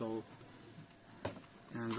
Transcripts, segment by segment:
So, and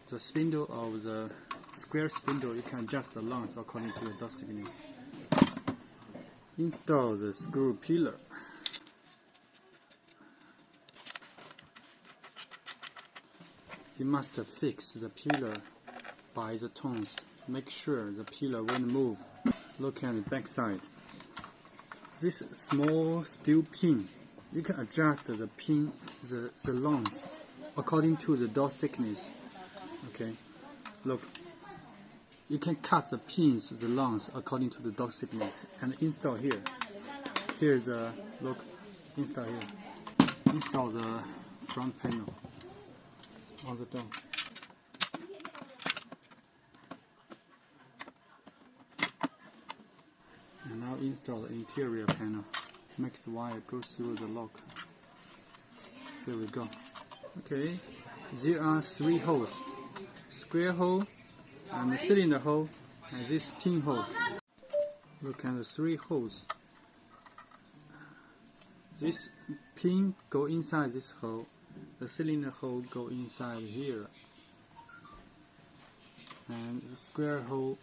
the spindle of the square spindle, you can adjust the length according to the dot thickness. Install the screw pillar. You must fix the pillar by the tongs. Make sure the pillar won't move. Look at the back side. This small steel pin, you can adjust the pin, the length according to the dot thickness. Okay, look. You can cut the pins, the length according to the dot thickness, and install here. Here's a look. Install here. Install the front panel on the door. And now install the interior panel. Make the wire go through the lock. Here we go. Okay, there are 3 holes: square hole, and the cylinder hole, and this pin hole. Look at the 3 holes. This pin go inside this hole. The cylinder hole go inside here, and the square hole.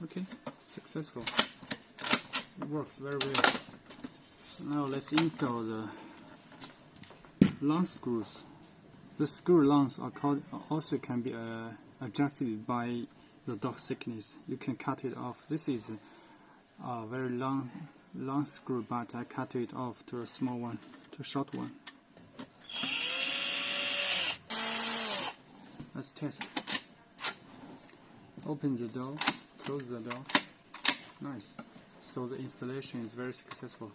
Okay, successful. It works very well. Now let's install the long screws. The screw length also can be adjusted by the dot thickness. You can cut it off. This is a very long screw, but I cut it off to a small one, to a short one. Let's test. Open the door. Close the door. Nice. So the installation is very successful.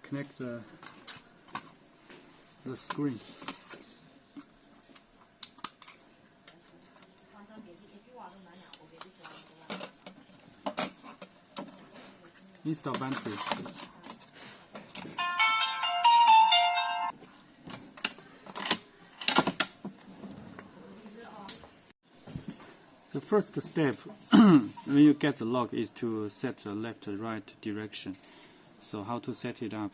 Connect the screen. Install battery. The first step when you get the lock is to set the left and right direction. So how to set it up?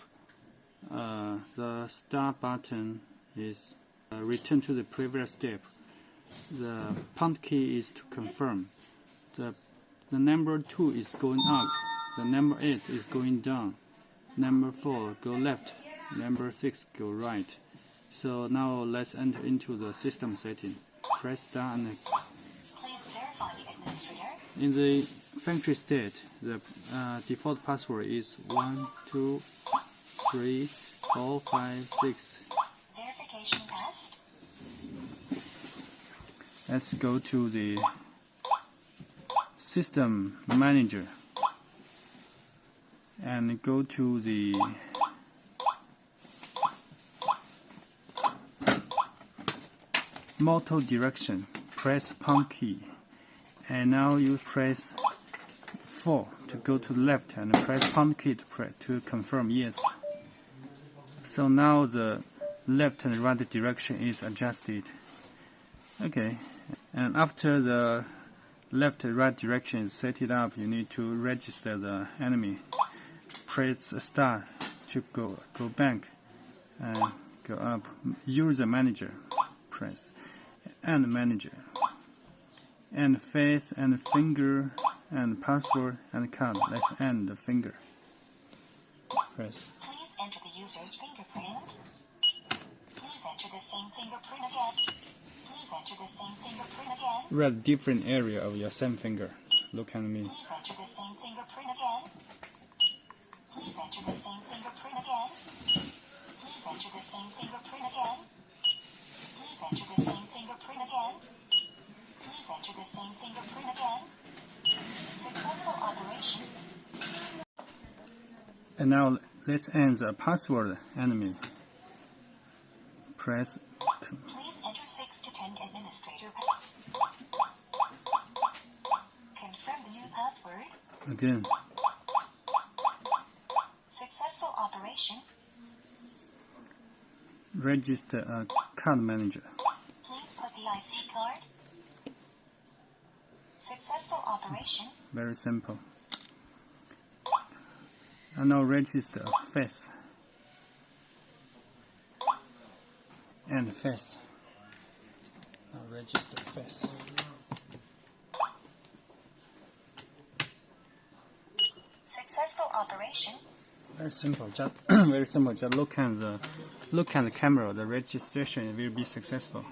The start button is return to the previous step. The pound key is to confirm. The number 2 is going up. The number 8 is going down. Number 4 go left. Number 6 go right. So now let's enter into the system setting. Press start and in the factory state, the default password is 1, 2, 3, 4, 5, 6. Verification passed. Let's go to the system manager and go to the motor direction. Press pound key. And now you press 4 to go to the left and press pound key to confirm yes. So now the left and right direction is adjusted. Okay, and after the left and right direction is set it up, you need to register the enemy. Press start to go back and go up. User manager. Press and manager. And face and finger and password and card. Let's end the finger. Press. Please enter the user's fingerprint. Please enter the same fingerprint again. Please enter the same fingerprint again. Read different area of your same finger. Look at me. Please enter the same fingerprint again. Please enter the same fingerprint again. Please enter the same fingerprint again. Please enter the same fingerprint again. Please enter the same fingerprint again. Successful operation. And now let's end the password enemy. Press. Please enter 6 to 10 administrator. Confirm the new password. Again. Successful operation. Register a card manager. Please put the IC card. Successful operation. Very simple. And now register face and face. Now register face. Successful operation. Very simple. Just very simple. Just look at the camera. The registration will be successful.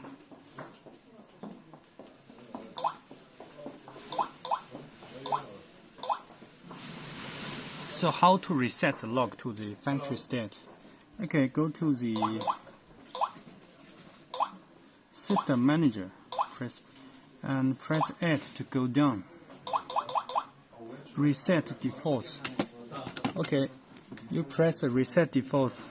So how to reset the lock to the factory state? Okay, go to the System Manager, press Add to go down. Reset defaults. Okay, you press Reset defaults,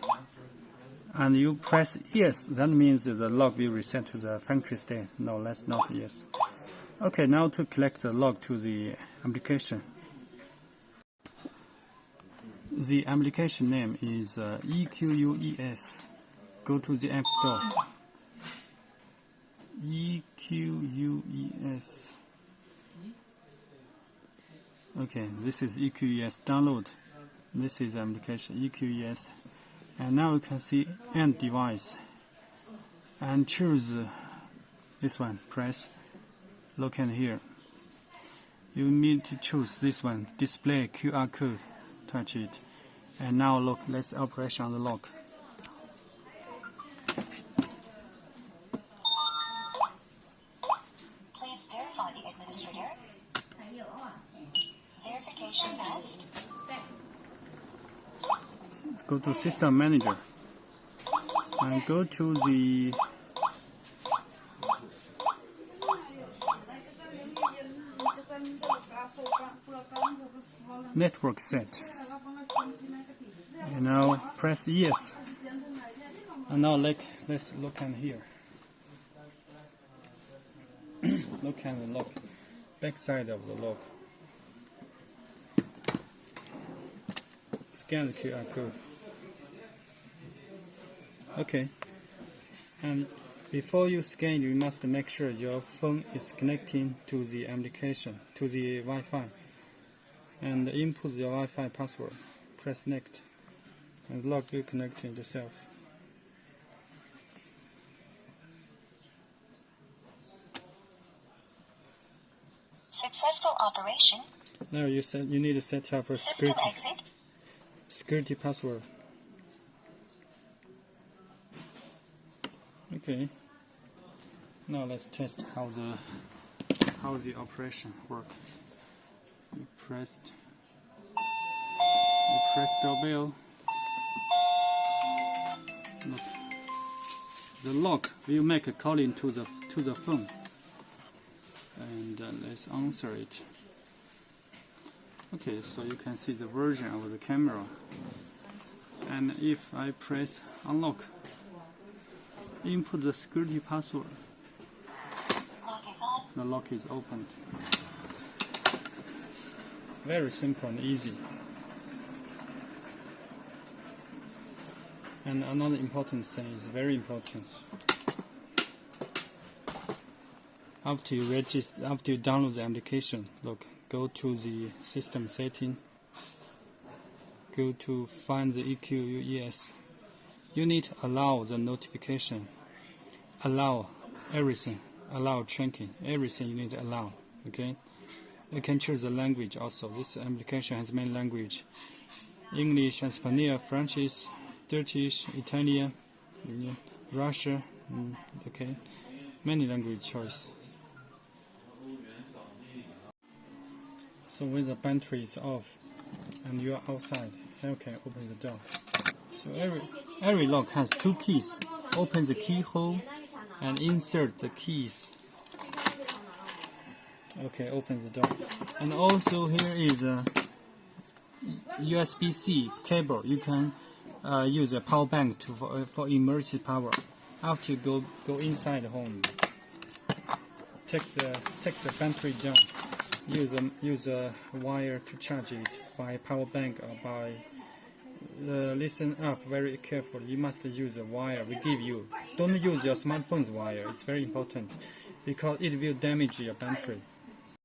and you press Yes. That means the lock will reset to the factory state. No, that's not yes. Okay, now to connect the lock to the application. The application name is Eques. Go to the App Store. Eques. Okay, this is Eques. Download. This is application Eques. And now you can see End Device. And choose this one. Press. Look at here. You need to choose this one. Display QR code. Touch it. And now look, let's operation on the lock. Please verify the administrator. Verification passed. Go to System Manager. And go to the network set. And now press Yes. And now let's look at here. Look at the lock, back side of the lock. Scan the QR code. Okay. And before you scan, you must make sure your phone is connecting to the application, to the Wi-Fi. And input the Wi-Fi password. Press Next. And the lock will connect to itself. Successful operation. Now you need to set up a System exit. security password. Okay. Now let's test how the operation works. You press doorbell. Look. The lock will make a calling to the phone. And let's answer it. Okay, so you can see the version of the camera. And if I press unlock, input the security password, Lock is on. the lock is opened. Very simple and easy. And another important thing is very important. After you download the application, look, go to the system setting. Go to find the Eques. You need to allow the notification, allow everything, allow tracking, everything you need to allow. Okay. You can choose the language also. This application has many languages: English, Spanish, French, Turkish, Italian, Russia. Okay, many language choice. So when the battery is off and you are outside, you can open the door. So every lock has two keys. Open the keyhole and insert the keys. Okay, open the door. And also here is a USB-C cable. You can use a power bank for emergency power. After you go inside the home, take the battery down. Use a wire to charge it by power bank or by. Listen up very carefully. You must use a wire we give you. Don't use your smartphone's wire. It's very important because it will damage your battery.